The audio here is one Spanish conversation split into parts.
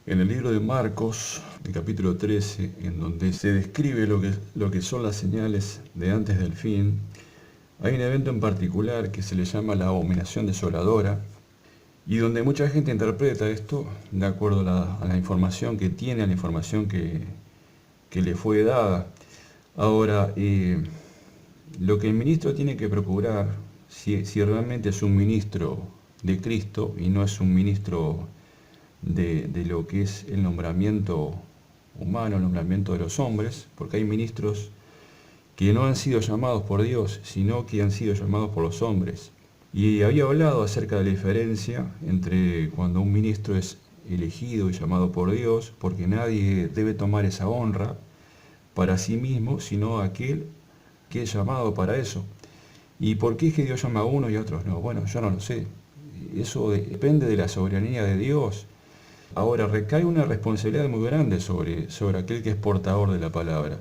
En el libro de Marcos, el capítulo 13, en donde se describe lo que son las señales de antes del fin, hay un evento en particular que se le llama la abominación desoladora, y donde mucha gente interpreta esto de acuerdo a la información que tiene, a la información que le fue dada. Ahora, lo que el ministro tiene que procurar, si realmente es un ministro de Cristo y no es un ministro de lo que es el nombramiento humano, el nombramiento de los hombres, porque hay ministros que no han sido llamados por Dios, sino que han sido llamados por los hombres. Y había hablado acerca de la diferencia entre cuando un ministro es elegido y llamado por Dios, porque nadie debe tomar esa honra para sí mismo, sino aquel que es llamado para eso. ¿Y por qué es que Dios llama a uno y a otros no? Bueno, yo no lo sé. Eso depende de la soberanía de Dios. Ahora, recae una responsabilidad muy grande sobre aquel que es portador de la palabra.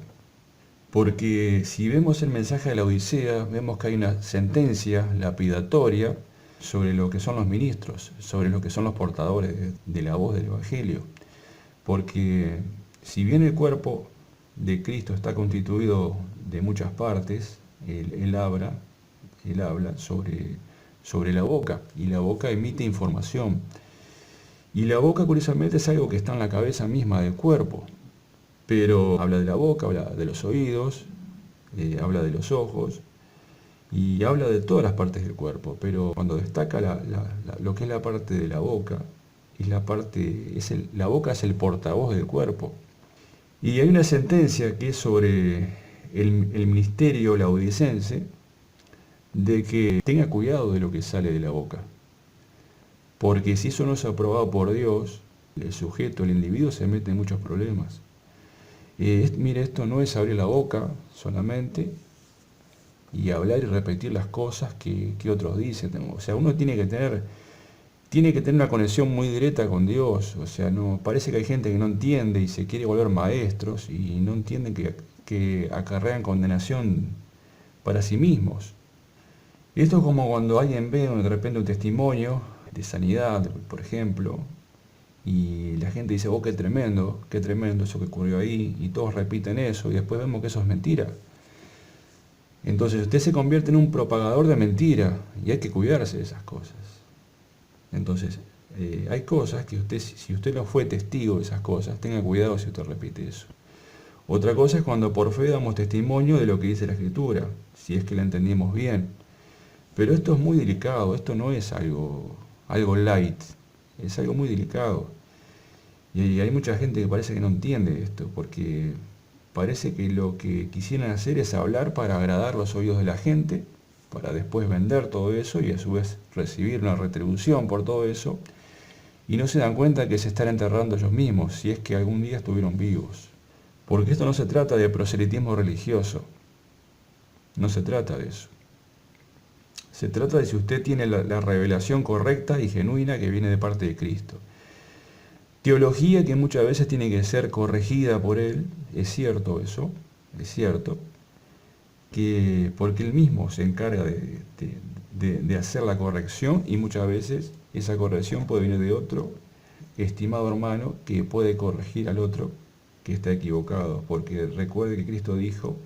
Porque si vemos el mensaje de la Odisea, vemos que hay una sentencia lapidatoria sobre lo que son los ministros, sobre lo que son los portadores de la voz del Evangelio. Porque si bien el cuerpo de Cristo está constituido de muchas partes, él habla sobre la boca, y la boca emite información. Y la boca, curiosamente, es algo que está en la cabeza misma del cuerpo, pero habla de la boca, habla de los oídos, habla de los ojos, y habla de todas las partes del cuerpo, pero cuando destaca lo que es la parte de la boca, la boca es el portavoz del cuerpo. Y hay una sentencia que es sobre el ministerio laodicense, de que tenga cuidado de lo que sale de la boca. Porque si eso no es aprobado por Dios, el sujeto, el individuo, se mete en muchos problemas. Mire, esto no es abrir la boca solamente y hablar y repetir las cosas que otros dicen. O sea, uno tiene que tener una conexión muy directa con Dios. O sea, no, parece que hay gente que no entiende y se quiere volver maestros y no entienden que acarrean condenación para sí mismos. Esto es como cuando alguien ve de repente un testimonio de sanidad, por ejemplo, y la gente dice, oh, qué tremendo eso que ocurrió ahí, y todos repiten eso, y después vemos que eso es mentira. Entonces usted se convierte en un propagador de mentira, y hay que cuidarse de esas cosas. Entonces, hay cosas que si usted no fue testigo de esas cosas, tenga cuidado si usted repite eso. Otra cosa es cuando por fe damos testimonio de lo que dice la Escritura, si es que la entendimos bien. Pero esto es muy delicado, esto no es algo light, es algo muy delicado. Y hay mucha gente que parece que no entiende esto, porque parece que lo que quisieran hacer es hablar para agradar los oídos de la gente, para después vender todo eso y a su vez recibir una retribución por todo eso, y no se dan cuenta que se están enterrando ellos mismos, si es que algún día estuvieron vivos. Porque esto no se trata de proselitismo religioso, no se trata de eso. Se trata de si usted tiene la revelación correcta y genuina que viene de parte de Cristo. Teología que muchas veces tiene que ser corregida por Él, es cierto eso, es cierto, porque Él mismo se encarga de hacer la corrección y muchas veces esa corrección puede venir de otro estimado hermano que puede corregir al otro que está equivocado, porque recuerde que Cristo dijo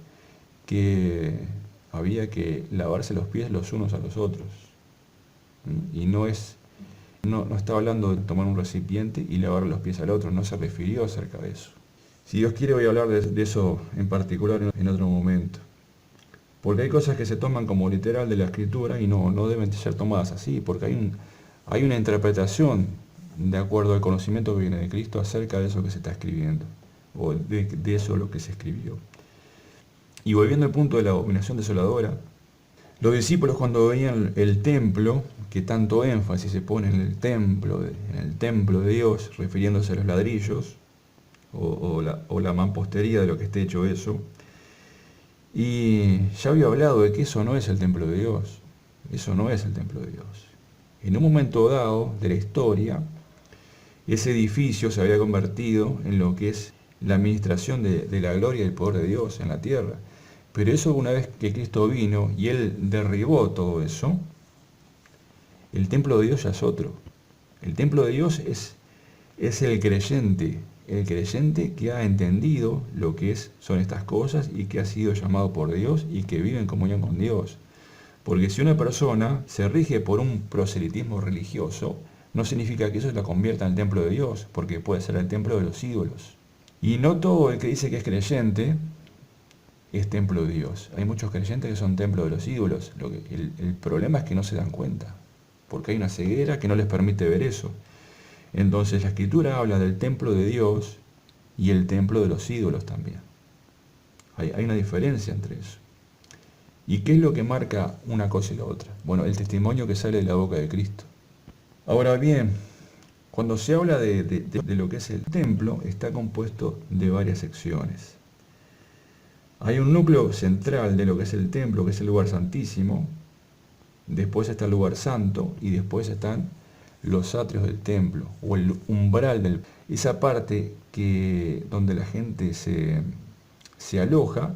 que había que lavarse los pies los unos a los otros. Y no está hablando de tomar un recipiente y lavar los pies al otro, no se refirió acerca de eso. Si Dios quiere voy a hablar de eso en particular en otro momento. Porque hay cosas que se toman como literal de la Escritura y no deben ser tomadas así, porque hay una interpretación de acuerdo al conocimiento que viene de Cristo acerca de eso que se está escribiendo, o de eso lo que se escribió. Y volviendo al punto de la abominación desoladora, los discípulos cuando veían el templo, que tanto énfasis se pone en el templo de Dios, refiriéndose a los ladrillos, o la mampostería de lo que esté hecho eso, y ya había hablado de que eso no es el templo de Dios, eso no es el templo de Dios. En un momento dado de la historia, ese edificio se había convertido en lo que es la administración de la gloria y el poder de Dios en la tierra. Pero eso, una vez que Cristo vino y Él derribó todo eso, el templo de Dios ya es otro. El templo de Dios es Es el creyente que ha entendido lo que son estas cosas y que ha sido llamado por Dios y que vive en comunión con Dios. Porque si una persona se rige por un proselitismo religioso, no significa que eso la convierta en el templo de Dios, porque puede ser el templo de los ídolos. Y no todo el que dice que es creyente es templo de Dios. Hay muchos creyentes que son templo de los ídolos. El problema es que no se dan cuenta, porque hay una ceguera que no les permite ver eso. Entonces la Escritura habla del templo de Dios y el templo de los ídolos también. Hay una diferencia entre eso. ¿Y qué es lo que marca una cosa y la otra? Bueno, el testimonio que sale de la boca de Cristo. Ahora bien, cuando se habla de lo que es el templo, está compuesto de varias secciones. Hay un núcleo central de lo que es el templo, que es el lugar santísimo. Después está el lugar santo y después están los atrios del templo o el umbral esa parte donde la gente se aloja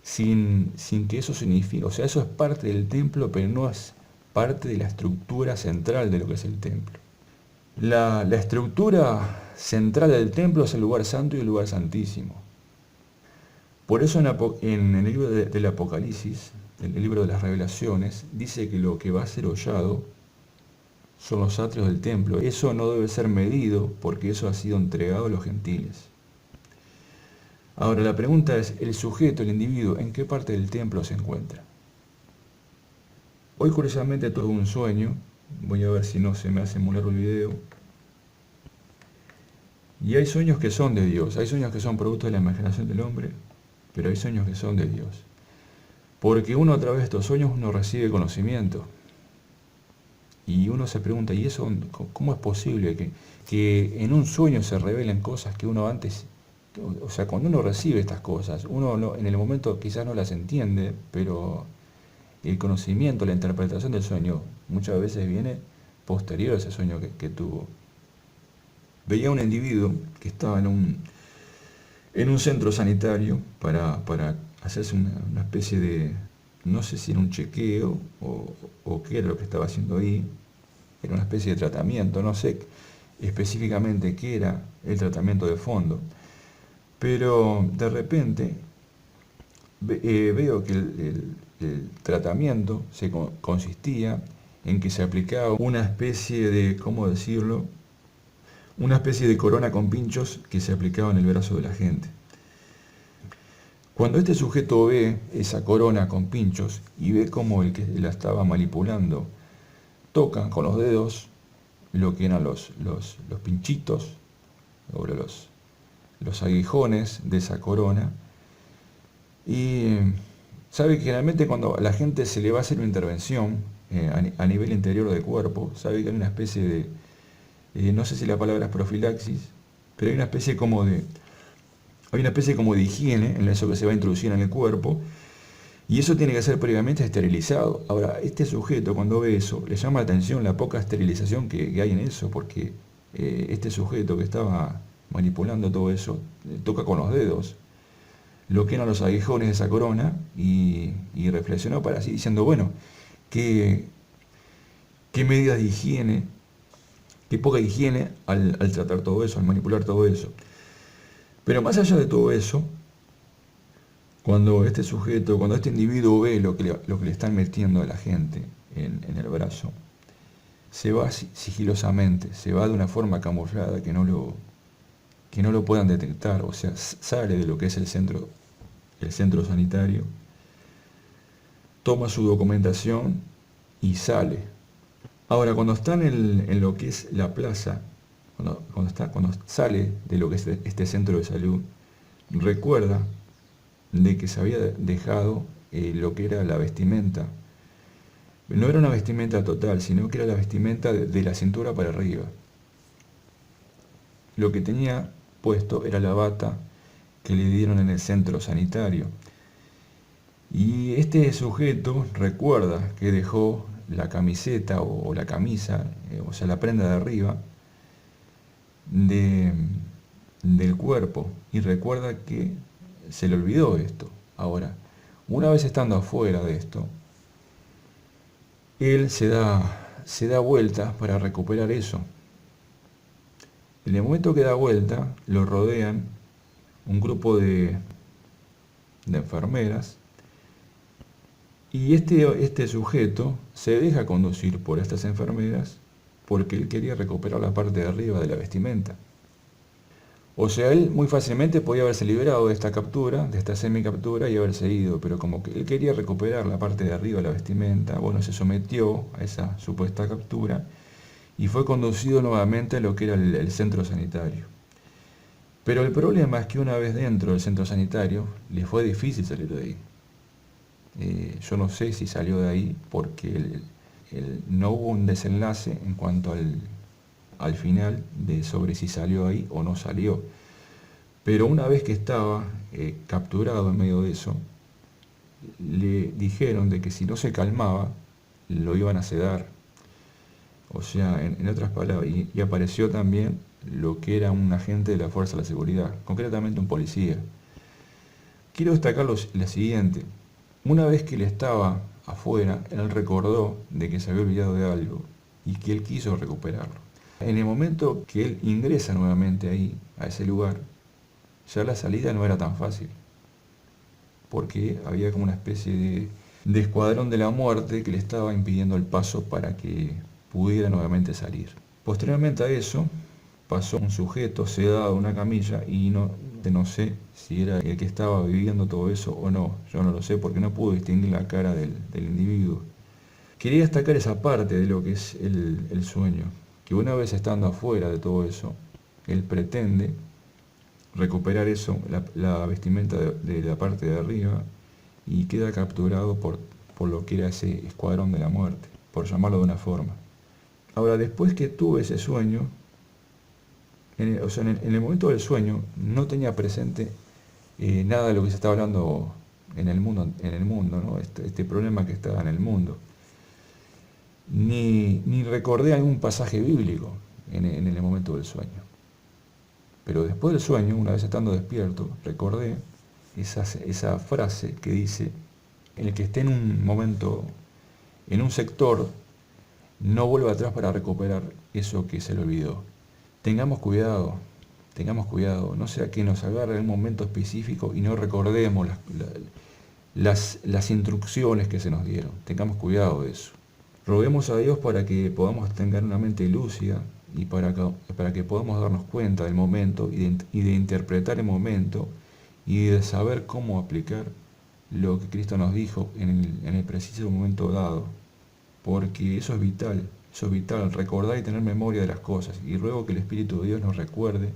sin que eso signifique, o sea, eso es parte del templo, pero no es parte de la estructura central de lo que es el templo. La estructura central del templo es el lugar santo y el lugar santísimo. Por eso en el libro del Apocalipsis, en el libro de las Revelaciones, dice que lo que va a ser hollado son los atrios del templo. Eso no debe ser medido porque eso ha sido entregado a los gentiles. Ahora la pregunta es, el sujeto, el individuo, ¿en qué parte del templo se encuentra? Hoy curiosamente tuve un sueño, voy a ver si no se me hace muy largo el video. Y hay sueños que son de Dios, hay sueños que son producto de la imaginación del hombre, pero hay sueños que son de Dios. Porque uno a través de estos sueños uno recibe conocimiento. Y uno se pregunta, ¿y eso cómo es posible que en un sueño se revelen cosas que uno antes... O sea, cuando uno recibe estas cosas, uno en el momento quizás no las entiende, pero el conocimiento, la interpretación del sueño muchas veces viene posterior a ese sueño que tuvo. Veía un individuo que estaba en un centro sanitario para hacerse una especie de, no sé si era un chequeo o qué era lo que estaba haciendo ahí, era una especie de tratamiento, no sé específicamente qué era el tratamiento de fondo. Pero de repente veo que el tratamiento consistía en que se aplicaba una especie de, ¿cómo decirlo? Una especie de corona con pinchos que se aplicaba en el brazo de la gente. Cuando este sujeto ve esa corona con pinchos y ve cómo el que la estaba manipulando toca con los dedos lo que eran los pinchitos o los aguijones de esa corona, y sabe que generalmente cuando a la gente se le va a hacer una intervención a nivel interior del cuerpo, sabe que hay una especie de, no sé si la palabra es profilaxis, pero hay una especie como de higiene en eso que se va a introducir en el cuerpo, y eso tiene que ser previamente esterilizado. Ahora, este sujeto cuando ve eso, le llama la atención la poca esterilización que hay en eso, porque este sujeto que estaba manipulando todo eso, toca con los dedos lo que eran los aguijones de esa corona y reflexionó para así diciendo, bueno, qué medidas de higiene, qué poca higiene al tratar todo eso, al manipular todo eso. Pero más allá de todo eso, cuando este individuo ve lo que le están metiendo a la gente en el brazo, se va sigilosamente, se va de una forma camuflada que no lo puedan detectar, o sea, sale de lo que es el centro sanitario, toma su documentación y sale. Ahora, cuando están en lo que es la plaza, cuando sale de lo que es este centro de salud, recuerda de que se había dejado lo que era la vestimenta. No era una vestimenta total, sino que era la vestimenta de la cintura para arriba. Lo que tenía puesto era la bata que le dieron en el centro sanitario. Y este sujeto recuerda que dejó la camiseta o la camisa, o sea, la prenda de arriba del cuerpo, y recuerda que se le olvidó esto. Ahora, una vez estando afuera de esto, él se da vuelta para recuperar eso. En el momento que da vuelta, lo rodean un grupo de enfermeras y este sujeto se deja conducir por estas enfermeras porque él quería recuperar la parte de arriba de la vestimenta. O sea, él muy fácilmente podía haberse liberado de esta captura, de esta semicaptura y haberse ido, pero como que él quería recuperar la parte de arriba de la vestimenta, bueno, se sometió a esa supuesta captura y fue conducido nuevamente a lo que era el centro sanitario. Pero el problema es que una vez dentro del centro sanitario, le fue difícil salir de ahí. Yo no sé si salió de ahí porque no hubo un desenlace en cuanto al final de sobre si salió ahí o no salió. Pero una vez que estaba capturado en medio de eso, le dijeron de que si no se calmaba, lo iban a sedar. O sea, en otras palabras, y apareció también lo que era un agente de la Fuerza de la Seguridad, concretamente un policía. Quiero destacar lo siguiente. Una vez que él estaba afuera, él recordó de que se había olvidado de algo y que él quiso recuperarlo. En el momento que él ingresa nuevamente ahí, a ese lugar, ya la salida no era tan fácil, porque había como una especie de escuadrón de la muerte que le estaba impidiendo el paso para que pudiera nuevamente salir. Posteriormente a eso, pasó un sujeto sedado en una camilla y no sé si era el que estaba viviendo todo eso o no. Yo no lo sé porque no pude distinguir la cara del individuo. Quería destacar esa parte de lo que es el sueño, que una vez estando afuera de todo eso, él pretende recuperar eso, la vestimenta de la parte de arriba, y queda capturado por lo que era ese escuadrón de la muerte, por llamarlo de una forma. Ahora, después que tuve ese sueño, en el momento del sueño no tenía presente nada de lo que se estaba hablando en el mundo, ¿no? Este problema que estaba en el mundo. Ni recordé algún pasaje bíblico en el momento del sueño. Pero después del sueño, una vez estando despierto, recordé esa frase que dice: el que esté en un momento, en un sector, no vuelva atrás para recuperar eso que se le olvidó. Tengamos cuidado, no sea que nos agarre en un momento específico y no recordemos las instrucciones que se nos dieron. Tengamos cuidado de eso. Roguemos a Dios para que podamos tener una mente lúcida y para que podamos darnos cuenta del momento y de interpretar el momento y de saber cómo aplicar lo que Cristo nos dijo en el preciso momento dado. Porque eso es vital, recordar y tener memoria de las cosas. Y ruego que el Espíritu de Dios nos recuerde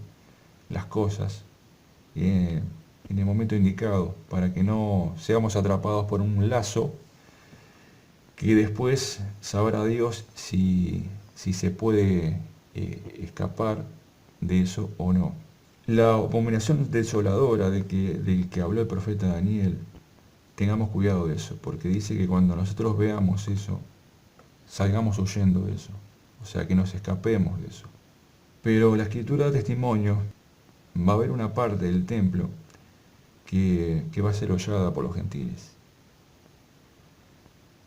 las cosas en el momento indicado, para que no seamos atrapados por un lazo que después sabrá Dios si se puede escapar de eso o no. La abominación desoladora del que habló el profeta Daniel, tengamos cuidado de eso, porque dice que cuando nosotros veamos eso, salgamos huyendo de eso, o sea, que nos escapemos de eso. Pero la Escritura da testimonio, va a haber una parte del templo que va a ser hollada por los gentiles,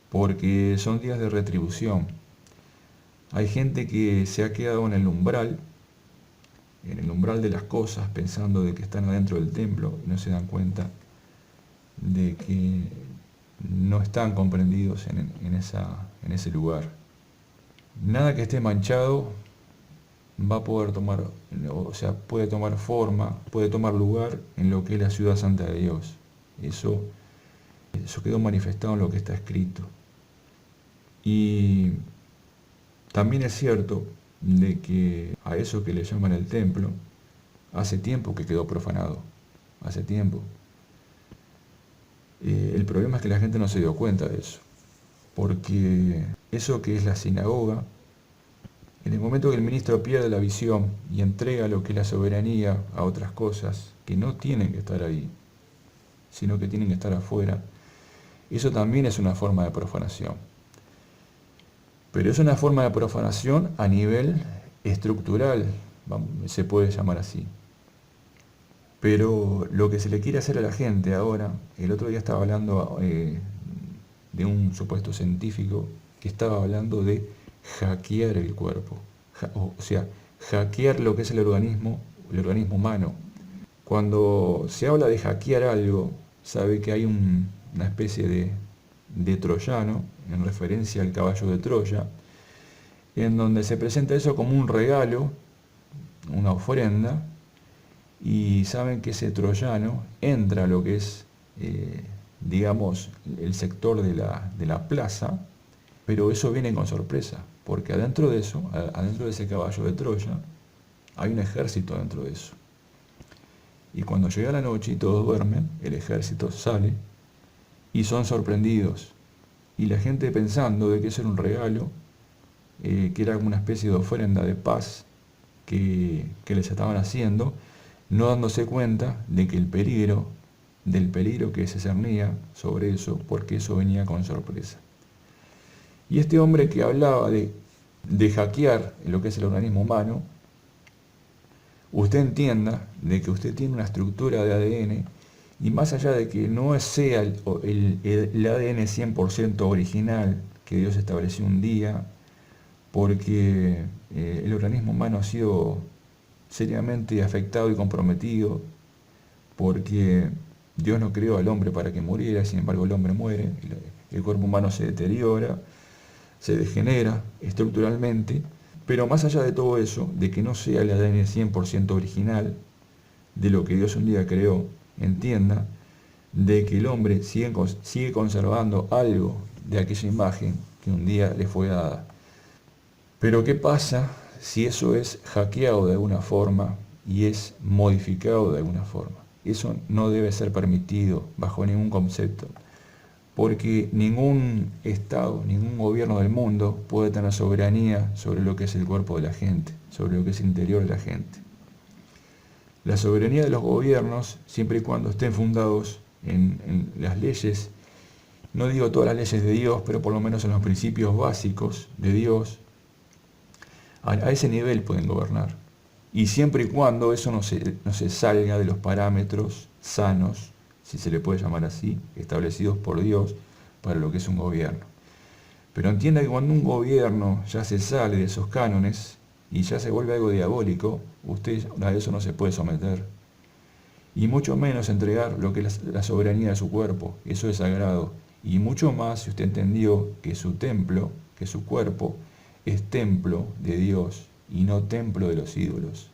porque son días de retribución. Hay gente que se ha quedado en el umbral de las cosas, pensando de que están adentro del templo y no se dan cuenta de que no están comprendidos en ese lugar. Nada que esté manchado va a poder tomar, o sea, puede tomar forma, puede tomar lugar en lo que es la ciudad santa de Dios. Eso quedó manifestado en lo que está escrito. Y también es cierto de que a eso que le llaman el templo, hace tiempo que quedó profanado, hace tiempo. El problema es que la gente no se dio cuenta de eso, porque eso que es la sinagoga, en el momento que el ministro pierde la visión y entrega lo que es la soberanía a otras cosas que no tienen que estar ahí, sino que tienen que estar afuera, eso también es una forma de profanación. Pero es una forma de profanación a nivel estructural, se puede llamar así. Pero lo que se le quiere hacer a la gente ahora, el otro día estaba hablando de un supuesto científico que estaba hablando de hackear el cuerpo. O sea, hackear lo que es el organismo humano. Cuando se habla de hackear algo, sabe que hay una especie de troyano, en referencia al caballo de Troya, en donde se presenta eso como un regalo, una ofrenda, y saben que ese troyano entra a lo que es, digamos, el sector de la plaza, pero eso viene con sorpresa, porque adentro de eso, adentro de ese caballo de Troya, hay un ejército dentro de eso. Y cuando llega la noche y todos duermen, el ejército sale y son sorprendidos. Y la gente pensando de que eso era un regalo, que era una especie de ofrenda de paz que les estaban haciendo, no dándose cuenta de que del peligro que se cernía sobre eso, porque eso venía con sorpresa. Y este hombre que hablaba de hackear lo que es el organismo humano, usted entienda de que usted tiene una estructura de ADN y más allá de que no sea el ADN 100% original que Dios estableció un día, porque el organismo humano ha sido seriamente afectado y comprometido, porque Dios no creó al hombre para que muriera, sin embargo el hombre muere, el cuerpo humano se deteriora, se degenera estructuralmente, pero más allá de todo eso, de que no sea el ADN 100% original de lo que Dios un día creó, entienda de que el hombre sigue conservando algo de aquella imagen que un día le fue dada. Pero ¿qué pasa si eso es hackeado de alguna forma y es modificado de alguna forma? Eso no debe ser permitido bajo ningún concepto, porque ningún Estado, ningún gobierno del mundo puede tener soberanía sobre lo que es el cuerpo de la gente, sobre lo que es el interior de la gente. La soberanía de los gobiernos, siempre y cuando estén fundados en las leyes, no digo todas las leyes de Dios, pero por lo menos en los principios básicos de Dios, a ese nivel pueden gobernar. Y siempre y cuando eso no se salga de los parámetros sanos, si se le puede llamar así, establecidos por Dios para lo que es un gobierno. Pero entienda que cuando un gobierno ya se sale de esos cánones y ya se vuelve algo diabólico, usted a eso no se puede someter. Y mucho menos entregar lo que es la soberanía de su cuerpo, eso es sagrado. Y mucho más si usted entendió que su templo, que su cuerpo, es templo de Dios y no templo de los ídolos.